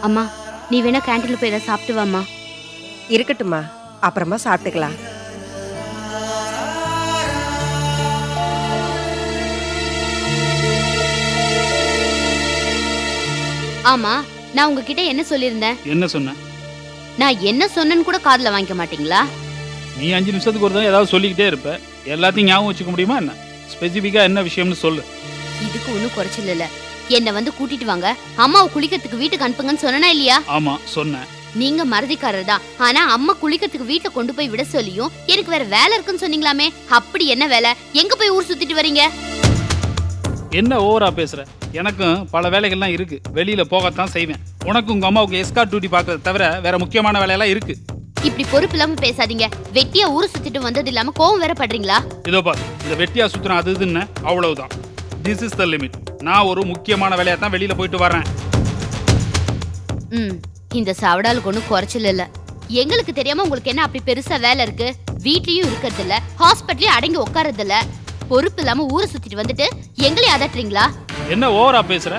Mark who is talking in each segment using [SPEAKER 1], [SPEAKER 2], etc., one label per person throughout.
[SPEAKER 1] அம்மா நீ வேணா கேண்டீன்ல போய் ஏதாவது சாப்பிட்டு வாம்மா.
[SPEAKER 2] இருக்கட்டும்மா, அப்புறமா சாப்பிட்டுக்கலாம்.
[SPEAKER 1] ஆமா, நான் உங்ககிட்ட என்ன சொல்லியிருந்தேன்?
[SPEAKER 3] என்ன சொன்ன?
[SPEAKER 1] நான் என்ன சொன்னேன்னு கூட காதுல வாங்கிக்க மாட்டீங்களா?
[SPEAKER 3] நீ 5 நிமிஷத்துக்கு ஒரு தான் ஏதாவது சொல்லிக்கிட்டே இருப்ப. எல்லாத்தையும் ஞாபகம் வச்சுக்க முடியுமா என்ன? ஸ்பெசிஃபிக்கா என்ன விஷயம்னு சொல்லு.
[SPEAKER 1] இதுக்கு ஒன்றும் குறைச்சல் இல்ல. என்னை வந்து கூட்டிட்டு வாங்க, அம்மாவை குளிக்கிறதுக்கு வீட்டுக்கு அனுப்புங்கன்னு சொன்னா இல்லையா?
[SPEAKER 3] ஆமா சொன்னேன்.
[SPEAKER 1] நீங்க மறதிக்காரர் தான். ஆனா அம்மா குளிக்கிறதுக்கு வீட்டை கொண்டு போய் விட சொல்லியும் எனக்கு வேற வேலை இருக்குன்னு சொன்னீங்களாமே. அப்படி என்ன வேலை? எங்க போய் ஊர் சுத்திட்டு வரீங்க?
[SPEAKER 3] என்ன ஓவரா பேசுற? எனக்கும் பல வேலைகள்லாம் இருக்கு. வெளியில போகத்தான் செய்வேன். உனக்கு உங்க அம்மாவுக்கு எஸ்கார்ட் டியூட்டி பார்க்கறத தவிர வேற முக்கியமான வேலையெல்லாம் இருக்கு.
[SPEAKER 1] இப்படி பொறுப்பு இல்லாம பேசாதீங்க. வெட்டியா ஊர் சுத்திட்டு வந்தது இல்லாம கோவம் வேற படுறீங்களா?
[SPEAKER 3] இதோ பாரு, இந்த வெட்டியா சுத்துறேன் அது இதுன்னு அவ்வளவுதான். This is the limit. நான் ஒரு முக்கியமான வேலையா தான் வெளியில போயிட்டு வரேன்.
[SPEAKER 1] இந்த சவடாலுக்கு ஒன்றும் குறைச்சல் இல்ல. எங்களுக்கு தெரியாம உங்களுக்கு என்ன அப்படி பெருசா வேலை இருக்கு? வீட்லயும் இருக்கிறது இல்ல, ஹாஸ்பிட்டலையும் அடங்கி உட்கார்றது இல்ல. பொறுப்பு இல்லாம ஊரை சுத்திட்டு வந்துட்டு எங்களையும் அதட்டுறீங்களா?
[SPEAKER 3] என்ன ஓவரா பேசுற?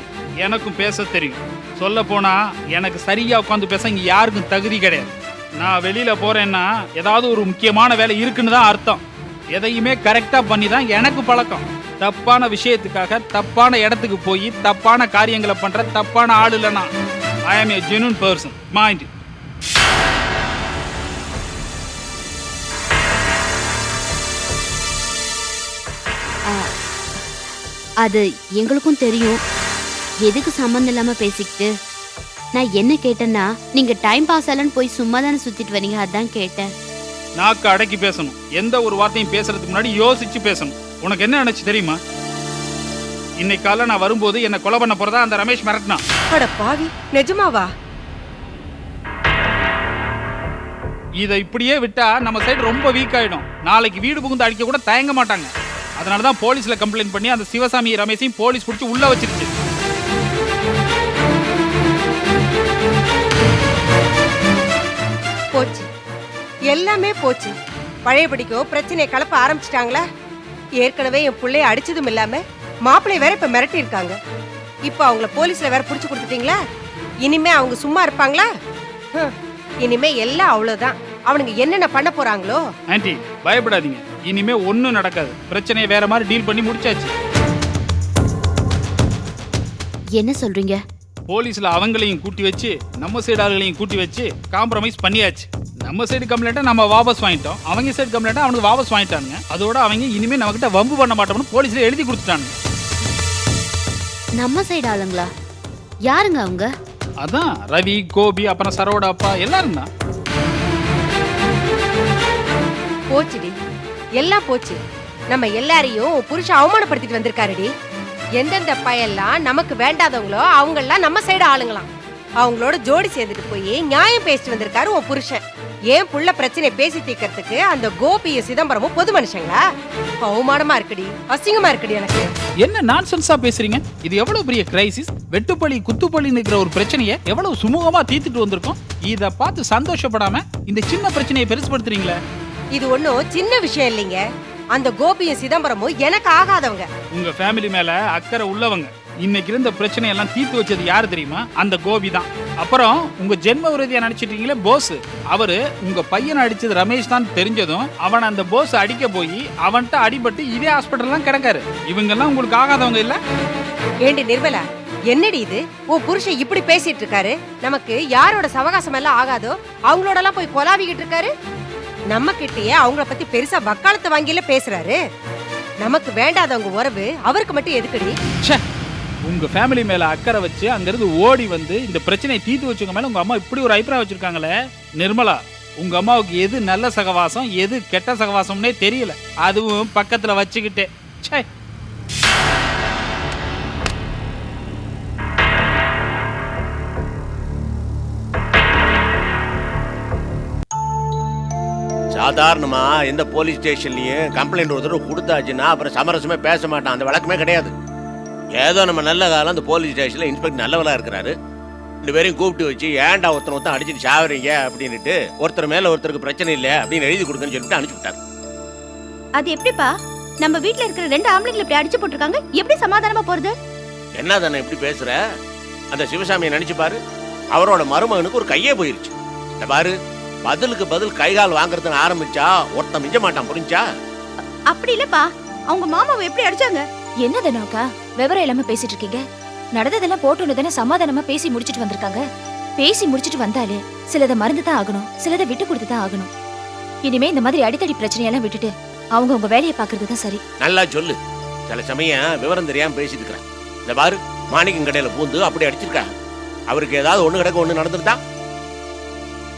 [SPEAKER 3] எனக்கும் பேச தெரியும். சொல்ல போனா எனக்கு சரியா உட்காந்து பேச இங்க யாருக்கும் தகுதி கிடையாது. நான் வெளியில போறேன்னா ஏதாவது ஒரு முக்கியமான வேலை இருக்குன்னு தான் அர்த்தம். எதையுமே கரெக்டா பண்ணி தான் எனக்கு பழக்கம். தப்பான விஷயத்துக்காக தப்பான இடத்துக்கு போய் தப்பான காரியங்களை பண்ற தப்பான ஆள் இல்ல நான். I am a genuine person. Mind it.
[SPEAKER 1] அது எங்களுக்கும் தெரியும். எதுக்கு சம்மந்தம் இல்லாம பேசிக்கிட்டு? நான் என்ன கேட்டேன்னா, நீங்க டைம் பாஸ் ஆலன்னு போய் சும்மா தானே சுத்திட்டு வரீங்க, அதான் கேட்டேன்.
[SPEAKER 3] நாக்கு அடக்கி பேசணும். எந்த ஒரு வார்த்தையும் பேசுறதுக்கு முன்னாடி யோசிச்சு பேசணும். உனக்கு என்ன நினைச்சு தெரியுமா? இன்னைக்கு காலைல நான் வரும்போது என்ன கொலை பண்ண போறதா அந்த ரமேஷ் மிரட்டினான்.
[SPEAKER 2] அட பாவி, நிஜமாவா?
[SPEAKER 3] இதை இப்படியே விட்டா நம்ம சைடு ரொம்ப வீக் ஆயிடும். நாளைக்கு வீடு புகுந்து அடிக்க கூட தயங்க மாட்டாங்க. அதனாலதான் போலீஸ்ல கம்ப்ளைண்ட் பண்ணி அந்த சிவசாமி ரமேஷையும் போலீஸ் பிடிச்சி உள்ள வச்சிருச்சு.
[SPEAKER 2] போச்சு, எல்லாமே போச்சு. பழையபடிக்கோ பிரச்சனையை கலப்ப ஆரம்பிச்சிட்டாங்களா? ஏற்கனவே என் பிள்ளைய அடிச்சதும் இல்லாம மாப்பிள்ளை வேற இப்ப மிரட்டி இருக்காங்க. இப்ப அவங்கள போலீஸ்ல வேற புடிச்சு கொடுத்துட்டீங்களா? இனிமே அவங்க சும்மா இருப்பாங்களா? இனிமே எல்லாம் அவ்வளவுதான். அவனுங்க என்னென்ன பண்ண போறாங்களோ.
[SPEAKER 3] ஆன்ட்டி பயப்படாதீங்க, இனிமே ஒன்னும் நடக்காது. பிரச்சனையை வேற மாதிரி டீல் பண்ணி முடிச்சாச்சு.
[SPEAKER 1] என்ன சொல்றீங்க?
[SPEAKER 3] போலீஸ்ல அவங்களையும் கூட்டி வச்சு நம்ம சைடு ஆளுகளையும் கூட்டி வச்சு காம்ப்ரமைஸ் பண்ணியாச்சு. நம்ம சைடு கம்ப்ளைண்ட்டை நம்ம வாபஸ் வாங்கிட்டோம், அவங்க சைடு கம்ப்ளைண்ட்டை அவனுக்கு வாபஸ் வாங்கிட்டானுங்க. அதோட அவங்க இனிமே நம்ம கிட்ட வம்பு பண்ண மாட்டோம்னு போலீஸ்ல எழுதி கொடுத்துட்டானுங்க.
[SPEAKER 1] நம்ம சைடு ஆளுங்களா? யாருங்க அவங்க?
[SPEAKER 3] அதான் ரவி, கோபி, அப்புறம் சரோட அப்பா எல்லாரும் தான்.
[SPEAKER 2] போச்சுடி, எல்லாம் போச்சு. நம்ம எல்லாரையும் புருஷன் அவமானப்படுத்திட்டு வந்திருக்காருடி. எந்தெந்த பயெல்லாம் நமக்கு வேண்டாதவங்களோ அவங்கெல்லாம் நம்ம சைடு ஆளுங்களாம். அவங்களோட ஜோடி சேர்ந்துட்டு போய் நியாயம் பேசிட்டு வந்திருக்காரு உன் புருஷன். ஏன் புள்ள பிரச்சனை பேசி தீர்க்கறதுக்கு அந்த கோபிய சிதம்பரமும் பொது மனுஷங்களா? அவமானமா இருக்குடி, அசிங்கமா இருக்குடி எனக்கு.
[SPEAKER 3] என்ன நான்சென்ஸா பேசுறீங்க? இது எவ்வளவு பெரிய கிரைசிஸ். வெட்டுப்பள்ளி குத்துப்பள்ளின்னு இருக்கிற ஒரு பிரச்சனையை எவ்வளவு சுமூகமா தீர்த்துட்டு வந்திருக்கோம். இத பார்த்து சந்தோஷப்படாம இந்த சின்ன பிரச்சனையை பெருசுபடுத்துறீங்களே.
[SPEAKER 2] இது ஒன்னும் சின்ன விஷயம் இல்லைங்க. அந்த கோபியும் சிதம்பரமும் எனக்கு ஆகாதவங்க.
[SPEAKER 3] உங்க ஃபேமிலி மேல அக்கறை உள்ளவங்க. இன்னைக்கு இருந்த பிரச்சனை எல்லாம் தீர்த்து வச்சது யாரு தெரியுமா? அந்த கோபி தான். அப்புறம் உங்க ஜென்ம விரோதியா நினைச்சிட்டீங்களே போஸ், அவரு உங்க பையனை அடிச்சது ரமேஷ் தான் தெரிஞ்சதும் அவன் அந்த போஸ் அடிக்க போய் அவன்கிட்ட அடிபட்டு இதே ஹாஸ்பிட்டல்லாம் கிடக்காரு. இவங்க எல்லாம் உங்களுக்கு ஆகாதவங்க இல்ல?
[SPEAKER 2] ஏண்டி நிர்மலா, என்னடி இது? உன் புருஷன் இப்படி பேசிட்டு இருக்காரு. நமக்கு யாரோட சவகாசம் எல்லாம் ஆகாதோ அவங்களோட எல்லாம் போய் கொலாவிக்கிட்டு இருக்காரு. நம்ம கிட்டயே அவங்கள பத்தி பெருசா வக்காலத்தை வாங்கில பேசுறாரு. நமக்கு வேண்டாதவங்க உறவு அவருக்கு மட்டும் எதுக்குடி?
[SPEAKER 3] உங்க ஃபேமிலி மேல அக்கறை வச்சு அங்கிருந்து ஓடி வந்து இந்த பிரச்சனையை தீர்த்து வச்சுங்க மேல உங்க அம்மா இப்படி ஒரு அபிப்பிராயம் வச்சிருக்காங்களே. நிர்மலா, உங்க அம்மாவுக்கு எது நல்ல சகவாசம் எது கெட்ட சகவாசம்னே தெரியல. அதுவும் பக்கத்துல வச்சுக்கிட்டே. ச்சே.
[SPEAKER 4] சாதாரணமா எந்த போலீஸ் ஸ்டேஷன்லயும் கம்ப்ளைண்ட் ஒரு தடவை கொடுத்தாச்சுன்னா அப்புறம் சமரசமே பேச மாட்டான். அந்த வழக்கமே கிடையாது. ஏதோ நம்ம நல்ல காலம் அந்த போலீஸ் ஸ்டேஷன்ல இன்ஸ்பெக்டர் நல்லவளா இருக்கிறாரு. 2 பேரையும் கூப்பிட்டு வச்சு ஏன்டா ஒருத்தன் அடிச்சுட்டு சாவறீங்க அப்படின்னுட்டு ஒருத்தர் மேல ஒருத்தருக்கு பிரச்சனை இல்லை அப்படின்னு எழுதி கொடுக்குன்னு சொல்லிட்டு அனுப்பிச்சு விட்டாரு.
[SPEAKER 5] அது எப்படிப்பா? நம்ம வீட்டுல இருக்கிற 2 ஆம்பளைங்களை இப்படி அடிச்சு போட்டுருக்காங்க, எப்படி சமாதானமா போறது?
[SPEAKER 4] என்ன தானே இப்படி பேசுற? அந்த சிவசாமியை நினைச்சு பாரு. அவரோட மருமகனுக்கு ஒரு கையே போயிருச்சு. இந்த பாரு, பதிலுக்கு பதில் கைகால் வாங்குறதுன்னு ஆரம்பிச்சா ஒருத்தன் மிஞ்ச மாட்டான், புரிஞ்சா?
[SPEAKER 5] அப்படி இல்லப்பா, அவங்க மாமாவை எப்படி அடிச்சாங்க?
[SPEAKER 6] என்னது நோக்கா விவரம் இல்லாம பேசிட்டு இருக்கீங்க? நடந்ததெல்லாம் போட்டு தானே சமாதானமா பேசி முடிச்சிட்டு வந்திருக்காங்க. பேசி முடிச்சிட்டு வந்தாலே சிலதை மறந்து தான் ஆகணும், சிலதை விட்டு கொடுத்து தான் ஆகணும். இனிமே இந்த மாதிரி அடித்தடி பிரச்சனையெல்லாம் விட்டுட்டு அவங்க உங்க வேலையை பாக்குறது தான் சரி.
[SPEAKER 4] நல்லா சொல்லு. சில சமயம் விவரம் தெரியாம பேசிட்டு இருக்கிறேன். இந்த பாரு, மாணிக்கம் கடையில பூந்து அப்படி அடிச்சிருக்கா. அவருக்கு ஏதாவது ஒண்ணு கிடக்க ஒண்ணு நடந்துருந்தா?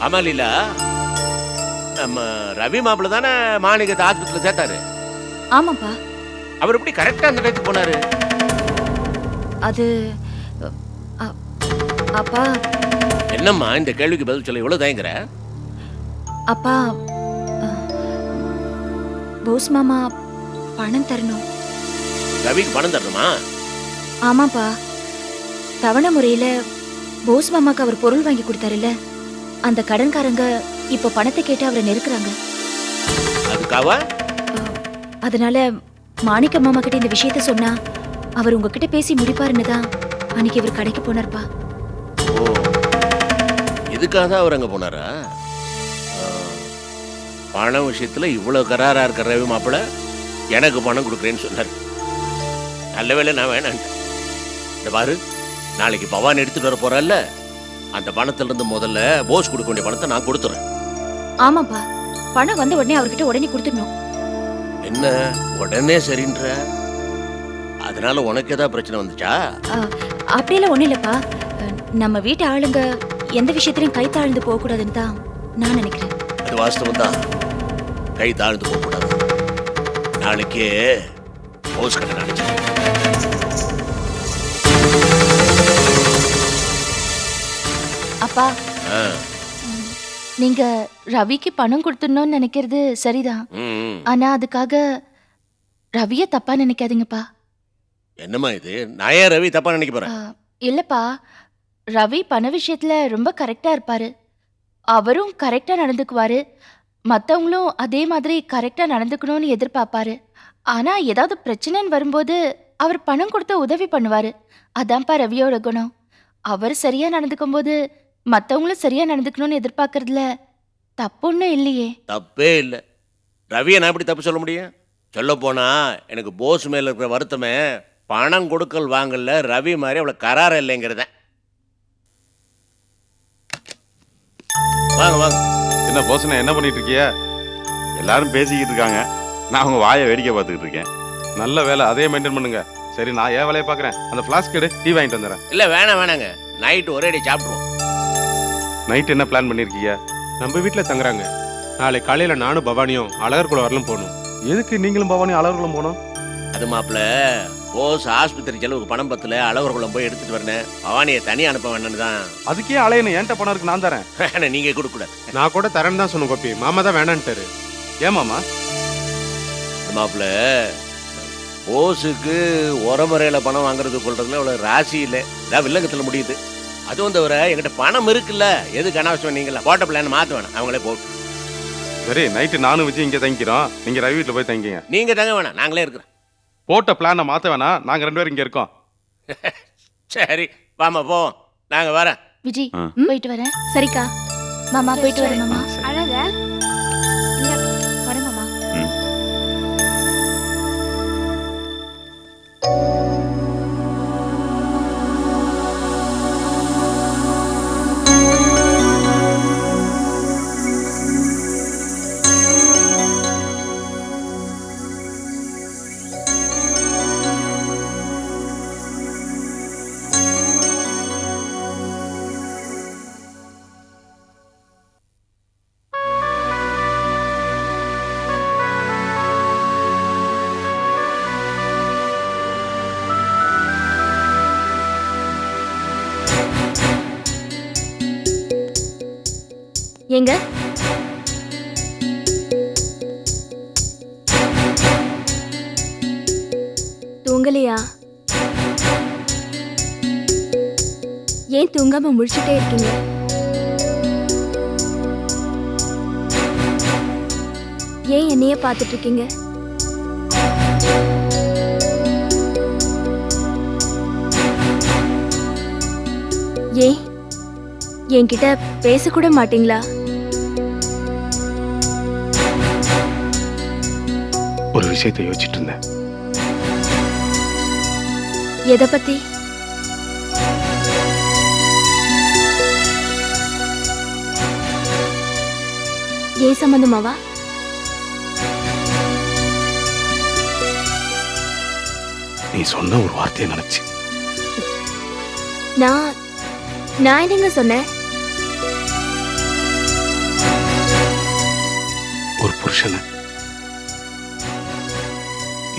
[SPEAKER 4] அமலில நம்ம ரவி மாப்பிள்ள தானே மாணிக்கத்தை ஆஸ்பத்திரியில சேர்த்தாரு.
[SPEAKER 6] ஆமாப்பா.
[SPEAKER 4] அவர் எப்படி கரெக்டா அந்த இடத்துக்கு போனாரு?
[SPEAKER 6] அது அப்பா.
[SPEAKER 4] என்னம்மா இந்த கேள்விக்கு பதில் சொல்ல இவ்வளவு தயங்குற?
[SPEAKER 6] அப்பா, போஸ் மாமா பணம் தரணும்.
[SPEAKER 4] ரவிக்கு பணம் தரணுமா?
[SPEAKER 6] ஆமாப்பா, தவணை முறையில போஸ் மாமாக்கு அவர் பொருள் வாங்கி கொடுத்தாருல்ல, அந்த கடன்காரங்க இப்ப பணத்தை கேட்டு அவரை நெருக்குறாங்க.
[SPEAKER 4] அதுக்காக
[SPEAKER 6] அதனால மாணிக்க மாமா கிட்ட இந்த விஷயத்த சொன்னா அவர் உங்ககிட்ட பேசி முடிப்பாருன்னு தான் அன்னைக்கு இவர் கடைக்கு போனார்ப்பா.
[SPEAKER 4] ஓ, இதுக்காக தான் அவர் அங்க போனாரா? பணம் விஷயத்துல இவ்வளவு கராரா இருக்கிற ரவி மாப்பிள்ள எனக்கு பணம் கொடுக்குறேன்னு சொன்னார். நல்ல வேலை நான் வேணான். இந்த பாரு, நாளைக்கு பவான் எடுத்துட்டு வர போறல்ல, அந்த பணத்துல இருந்து முதல்ல போஸ் கொடுக்க வேண்டிய பணத்தை நான் கொடுத்துறேன்.
[SPEAKER 6] ஆமாப்பா, பணம் வந்த உடனே அவர்கிட்ட உடனே கொடுத்துடணும்.
[SPEAKER 4] என்ன உடனே சரின்ற? அதனால உனக்கு ஏதாவது பிரச்சனை வந்துச்சா?
[SPEAKER 6] அப்படியெல்லாம் ஒண்ணும் இல்லப்பா. நம்ம வீட்டு ஆளுங்க எந்த விஷயத்திலையும் கை தாழ்ந்து போக கூடாதுன்னு தான் நான் நினைக்கிறேன்.
[SPEAKER 4] அது வாஸ்தவம் தான், கை தாழ்ந்து போக கூடாது. நாளைக்கே போஸ் கடை நினைச்சேன்.
[SPEAKER 6] அப்பா, நீங்க ரவிக்கு பணம் கொடுத்துடணும்னு நினைக்கிறது சரிதான். ஆனா அதுக்காக ரவிய தப்பா நினைக்காதீங்கப்பா.
[SPEAKER 4] என்னம்மா இது? நான் ஏன் ரவி தப்பா நினைக்க போறேன்?
[SPEAKER 6] இல்லப்பா, ரவி பண விஷயத்துல ரொம்ப கரெக்டா இருப்பாரு. அவரும் கரெக்டா நடந்துக்குவாரு, மத்தவங்களும் அதே மாதிரி கரெக்டா நடந்துக்கணும்னு எதிர்பார்ப்பாரு. ஆனா ஏதாவது பிரச்சனைன்னு வரும்போது அவர் பணம் கொடுத்து உதவி பண்ணுவாரு. அதான்ப்பா ரவியோட குணம். அவர் சரியா நடந்துக்கும் போது மத்தவங்களும் சரியா நடந்துக்கணும்னு எதிர்பார்க்கறதுல தப்புன்னு இல்லையே.
[SPEAKER 4] தப்பே இல்லை. ரவியை நான் எப்படி தப்பு சொல்ல முடியும்? சொல்ல போனா எனக்கு போஸ் மேல இருக்கிற வருத்தமே பணம் கொடுக்கல் வாங்கல ரவி மாதிரி அவ்வளவு கரார இல்லைங்கிறத. வாங்க வாங்க.
[SPEAKER 7] என்ன போசனை, என்ன பண்ணிட்டு இருக்கிய? எல்லாரும் பேசிக்கிட்டு இருக்காங்க, நான் அவங்க வாயை வேடிக்கை பார்த்துக்கிட்டு இருக்கேன். நல்ல வேலை, அதே மெயின்டைன் பண்ணுங்க. சரி, நான் ஏன் வேலையை பார்க்குறேன். அந்த ஃப்ளாஸ்க் எடு, டீ வாங்கிட்டு வந்துடுறேன்.
[SPEAKER 4] இல்லை வேணாம் வேணாங்க, நைட்டு ஒரே அடி சாப்பிடுவோம்.
[SPEAKER 7] நைட் என்ன பிளான் பண்ணியிருக்கீங்க?
[SPEAKER 8] நம்ம வீட்டில் தங்குறாங்க. நாளை காலையில் நானும் பவானியும் அழகர்குளம் வரலும் போகணும்.
[SPEAKER 7] எதுக்கு நீங்களும் பவானி அழகுலம் போனோம்?
[SPEAKER 4] அது மாப்பிள்ள, போஸ் ஆஸ்பத்திரி செலவுக்கு பணம் பத்துல அழகர்குளம் போய் எடுத்துட்டு வரேன். பவானியை தனியாக அனுப்ப வேணும்னு தான்.
[SPEAKER 7] அதுக்கே அலையணும், என்கிட்ட பணம் இருக்கு, நான் தரேன்.
[SPEAKER 4] வேணாம், நீங்க கொடுக்கூடாது.
[SPEAKER 8] நான் கூட தரேன்னு தான் சொன்னேன் கோப்பி, மாமா தான் வேணான்ட்டாரு.
[SPEAKER 7] ஏமாமா?
[SPEAKER 4] மாப்பிள்ள, போஸுக்கு உரமுறையில் பணம் வாங்குறது கொள்றதுல அவ்வளோ ராசி இல்லை, இதான் வில்லங்கத்தில் முடியுது. அதுவும் தவிர எங்கிட்ட பணம் இருக்குல்ல, எதுக்கு அனாவசியம் நீங்களா போட்ட பிளான் மாற்ற வேணாம், அவங்களே போட்டு.
[SPEAKER 7] சரி, நைட்டு நானும் வச்சு இங்கே தங்கிக்கிறோம், நீங்கள் ரவி வீட்டில் போய் தங்கிங்க.
[SPEAKER 4] நீங்க தங்க வேணாம், நாங்களே இருக்கிறோம்.
[SPEAKER 7] போட்ட பிளானை மாற்ற வேணாம், நாங்கள் 2 பேரும் இங்கே இருக்கோம்.
[SPEAKER 4] சரி வாமா போவோம், நாங்க வரேன்.
[SPEAKER 6] விஜய், போயிட்டு வரேன். சரிக்கா மாமா, போயிட்டு வரேன் மாமா.
[SPEAKER 5] அழக
[SPEAKER 6] வரேன் மாமா. ஏங்க, தூங்கலையா? ஏன் தூங்காம முழிச்சுட்டே இருக்கீங்க? ஏன் என்னைய பார்த்துட்டு இருக்கீங்க? ஏன் என்கிட்ட பேசக்கூட மாட்டீங்களா?
[SPEAKER 8] ஒரு விஷயத்தை யோசிச்சுட்டு இருந்தேன்.
[SPEAKER 6] எதை பத்தி? ஏன் சம்பந்தமாவா?
[SPEAKER 8] நீ சொன்ன ஒரு வார்த்தையை நினைச்சு.
[SPEAKER 6] நான் என்னங்க சொன்னேன்?
[SPEAKER 8] ஒரு புருஷனை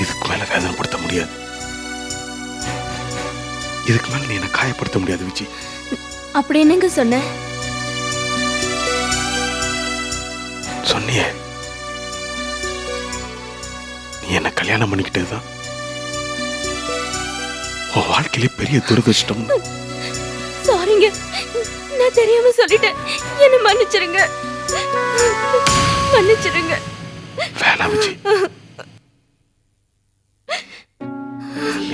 [SPEAKER 8] இதுக்கு மேல வேதனைப்படுத்த முடியாது. இதுக்கு மேல நீ என்ன காயப்படுத்த முடியாது விஜி.
[SPEAKER 6] அப்படி என்னங்க சொன்ன?
[SPEAKER 8] சொன்னியே, நீ என்ன கல்யாணம் பண்ணிக்கிட்டதுதான் உன் வாழ்க்கையிலே பெரிய துரதிருஷ்டம்.
[SPEAKER 6] சாரிங்க, நான் தெரியாம சொல்லிட்டேன். என்ன மன்னிச்சிருங்க, மன்னிச்சிருங்க.
[SPEAKER 8] வேணாம் விஜி.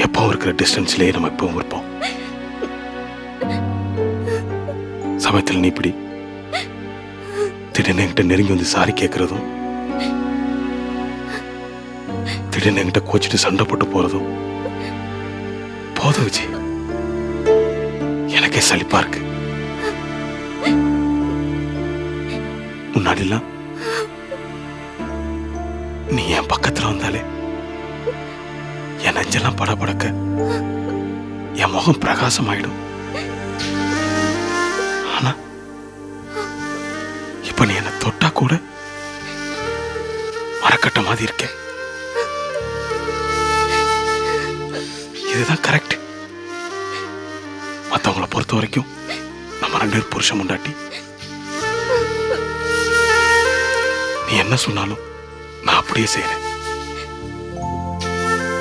[SPEAKER 8] எப்போ இருக்கிற டிஸ்டன்ஸ்லயே நம்ம எப்பவும் இருப்போம். சமயத்தில் நீ இப்படி திடீர்னு என்கிட்ட நெருங்கி வந்து சாரி கேட்கறதும், திடீர்னு என்கிட்ட கோச்சிட்டு சண்டை போட்டு போறதும் போதும் விஜய். எனக்கே சலிப்பா இருக்கு. முன்னாடிலாம் நீ என் பக்கத்துல வந்தாலே என் நெஞ்செல்லாம் படபடக்க, என் முகம் பிரகாசமாயிடும். ஆனா இப்ப நீ என்ன தொட்டா கூட மரக்கட்ட மாதிரி இருக்க. இதுதான் கரெக்ட். மத்தவங்களை பொறுத்த வரைக்கும் நம்ம 2 பேரும் புருஷன் முண்டாட்டி. நீ என்ன சொன்னாலும் நான் அப்படியே செய்யறேன்.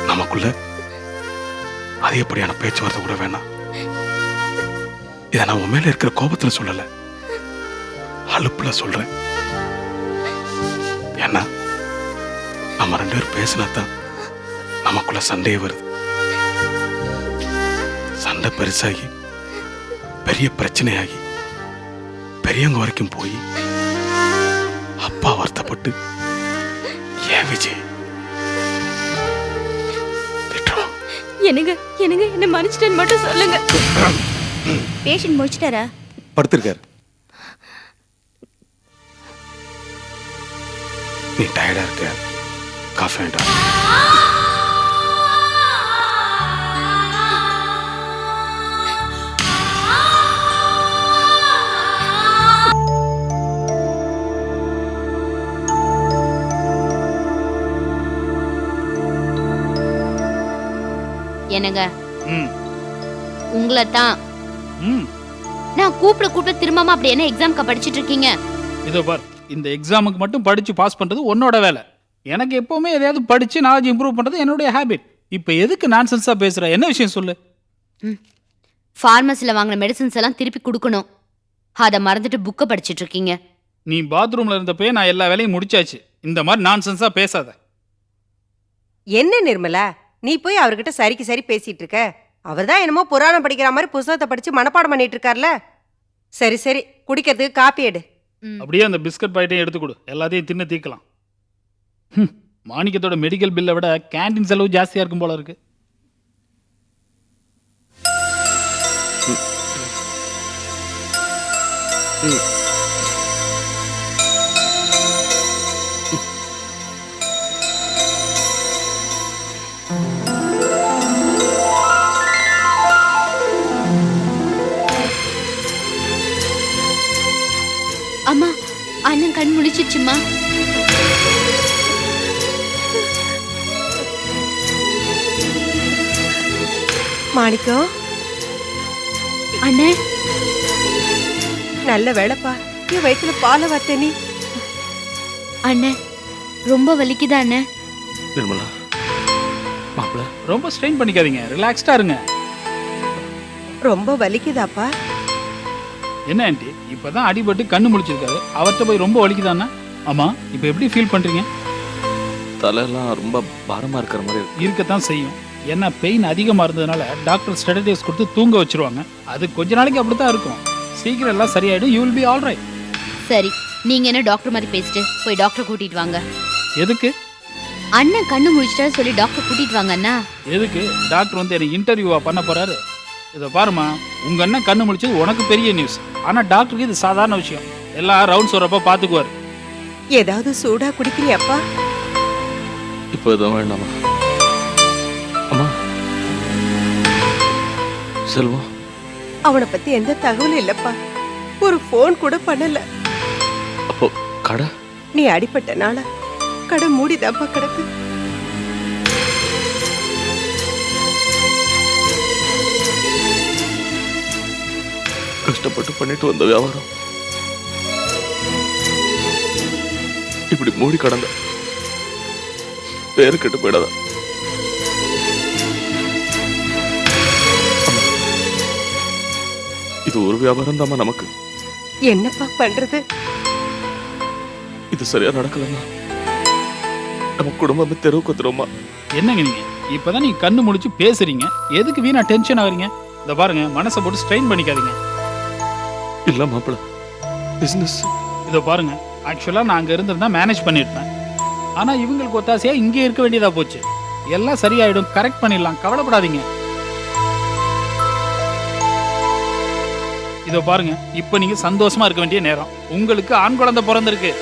[SPEAKER 8] நமக்குள்ள அதிகப்படியான பேச்சுவார்த்தை கூட வேணாம். இதை நான் உன் மேல இருக்கிற கோபத்துல சொல்லல, அலுப்புல சொல்றேன். ஏன்னா நம்ம 2 பேரும் பேசினாதான் நமக்குள்ள சண்டையே வருது. சண்டை பெருசாகி பெரிய பிரச்சனையாகி பெரியவங்க வரைக்கும் போய் அப்பா வருத்தப்பட்டு, ஏன் விஜய் விட்டுருவோம்.
[SPEAKER 6] என்னங்க என்ன மன்னிச்சிட்டேன்னு மட்டும் சொல்லுங்க.
[SPEAKER 5] பேஷண்ட் முடிச்சிட்டாரா?
[SPEAKER 7] படுத்திருக்காரு.
[SPEAKER 8] நீ டயர்டா இருக்க, காஃபி வேண்டாம்.
[SPEAKER 1] என்னங்க,
[SPEAKER 3] ம்
[SPEAKER 1] உங்களை தான்
[SPEAKER 3] ம்
[SPEAKER 1] நான் கூப்பிட திரும்பமா அப்படி என்ன எக்ஸாம்க்கு படிச்சிட்டு இருக்கீங்க?
[SPEAKER 3] இதோ பார், இந்த எக்ஸாமுக்கு மட்டும் படிச்சு பாஸ் பண்றது உன்னோட வேலை. எனக்கு எப்பவுமே எதையாவது படிச்சு நாலேஜ் இம்ப்ரூவ் பண்றது என்னுடைய ஹேபிட். இப்போ எதுக்கு நான்சென்ஸா பேசுற? என்ன விஷயம் சொல்லு.
[SPEAKER 1] ஃபார்மசில வாங்கின மெடிசன்ஸ் எல்லாம் திருப்பி கொடுக்கணும். அதை மறந்துட்டு புக்கை படிச்சிட்டு இருக்கீங்க.
[SPEAKER 3] நீ பாத்ரூம்ல இருந்தப்பே நான் எல்லா வேலையும் முடிச்சாச்சு. இந்த மாதிரி நான்சென்ஸா பேசாத.
[SPEAKER 2] என்ன நிர்மலா, நீ போய் அவர்கிட்ட சரிக்கு சரி பேசிட்டு இருக்க? அவர்தான் என்னமோ புராணம் படிக்கிற மாதிரி புத்தகத்தை படிச்சு மனப்பாடம் பண்ணிட்டு இருக்கார்ல. சரி சரி, குடிக்கிறதுக்கு காப்பி எடு.
[SPEAKER 3] அப்படியே அந்த பிஸ்கட் பாக்கெட்டையும் எடுத்து கொடு, எல்லாத்தையும் தின்னு தீக்கலாம். மாணிக்கத்தோட மெடிக்கல் பில்லை விட கேண்டீன் செலவு ஜாஸ்தியா இருக்கும் போல இருக்கு.
[SPEAKER 1] அம்மா, அண்ணன் கண் முழிச்சிச்சுமா.
[SPEAKER 2] மாணிக்கம்,
[SPEAKER 1] அண்ணே,
[SPEAKER 2] நல்ல வேலைப்பா, என் வயிற்றுல பாலை வார்த்த நீ.
[SPEAKER 1] அண்ணே ரொம்ப வலிக்குதா அண்ணே?
[SPEAKER 8] நிர்மலா, மாப்பிள்ள
[SPEAKER 3] ரொம்ப ஸ்ட்ரெயின் பண்ணிக்காதீங்க, ரிலாக்ஸ்டா இருங்க.
[SPEAKER 2] ரொம்ப வலிக்குதாப்பா?
[SPEAKER 3] என்ன ஆண்டி, இப்பதான் அடிபட்டு கண்ணு முழிச்சிருக்காரு, அவர்கிட்ட போய் ரொம்ப வலிக்குதாண்ணா? ஆமா, இப்போ எப்படி ஃபீல் பண்றீங்க?
[SPEAKER 9] தலையெல்லாம் ரொம்ப பாரமா இருக்கிற மாதிரி இருக்கு.
[SPEAKER 3] இருக்கத்தான் செய்யும். ஏன்னா பெயின் அதிகமா இருந்ததுனால டாக்டர் ஸ்டெடடைஸ் கொடுத்து தூங்க வச்சிருவாங்க. அது கொஞ்ச நாளைக்கு அப்படித்தான் இருக்கும். சீக்கிரம் எல்லாம் சரியாயிடும். You will be all right.
[SPEAKER 1] சரி, நீங்க என்ன டாக்டர் மாதிரி பேசிட்டு போய் டாக்டர் கூட்டிட்டு வாங்க.
[SPEAKER 3] எதுக்கு?
[SPEAKER 1] அண்ணன் கண்ணு முழிச்சிட்டாரு சொல்லி டாக்டர் கூட்டிட்டு வாங்க அண்ணா.
[SPEAKER 3] எதுக்கு? டாக்டர் வந்து எனக்கு இன்டர்வியூவா பண்ண போறாரு? இதை பாருமா, உங்க அண்ணன் கண்ணு முழிச்சது உனக்கு பெரிய நியூஸ். ஆனா டாக்டருக்கு இது சாதாரண விஷயம். எல்லாம் ரவுண்ட்ஸ் வரப்ப பாத்துக்குவாரு.
[SPEAKER 2] ஏதாவது சூடா குடிக்கிறியாப்பா?
[SPEAKER 9] இப்போ எதுவும் வேண்டாமா? அம்மா, செல்வம்
[SPEAKER 2] அவனை பத்தி எந்த தகவலும் இல்லப்பா. ஒரு போன் கூட பண்ணல.
[SPEAKER 9] அப்போ கடை?
[SPEAKER 2] நீ அடிபட்டனால கடை மூடிதாப்பா கிடக்கு.
[SPEAKER 9] கஷ்டப்பட்டு பண்ணிட்டு வந்த வியாபாரம் இப்படி மூடி கடந்த பேரு கெட்டு போயிடாத. இது ஒரு வியாபாரம் தாமா நமக்கு.
[SPEAKER 2] என்னப்பா பண்றது?
[SPEAKER 9] இது சரியா நடக்கலன்னா நம்ம குடும்பமே தெருவுக்கு வந்துருமா?
[SPEAKER 3] என்னங்க நீங்க இப்பதான் நீங்க கண்ணு முழிச்சு பேசுறீங்க, எதுக்கு வீணா டென்ஷன் ஆகுறீங்க? இதை பாருங்க, மனசை போட்டு ஸ்ட்ரெயின் பண்ணிக்காதீங்க.
[SPEAKER 9] இல்ல மாப்பிள்ள, பிசினஸ்.
[SPEAKER 3] இதோ பாருங்க, ஆக்சுவலா நான் அங்க இருந்திருந்தா மேனேஜ் பண்ணிருப்பேன். ஆனா இவங்களுக்கு ஒத்தாசையா இங்கே இருக்க வேண்டியதா போச்சு. எல்லாம் சரியாயிடும், கரெக்ட் பண்ணிடலாம், கவலைப்படாதீங்க. இதோ பாருங்க, இப்ப நீங்க சந்தோஷமா இருக்க வேண்டிய நேரம். உங்களுக்கு ஆண் குழந்தை பிறந்திருக்கு.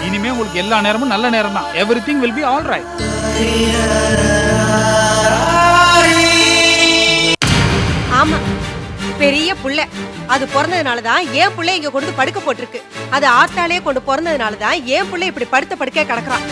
[SPEAKER 3] இனிமே உங்களுக்கு எல்லா நேரமும் நல்ல நேரம் தான். Everything will be all right.
[SPEAKER 2] ஆமா, பெரிய புள்ள. அது பிறந்ததுனாலதான் என் புள்ள இங்க கொண்டு படுக்க போட்டிருக்கு. அது ஆத்தாலே கொண்டு பிறந்ததுனாலதான் என் புள்ள இப்படி படுத்த படுக்க கிடக்குறான்.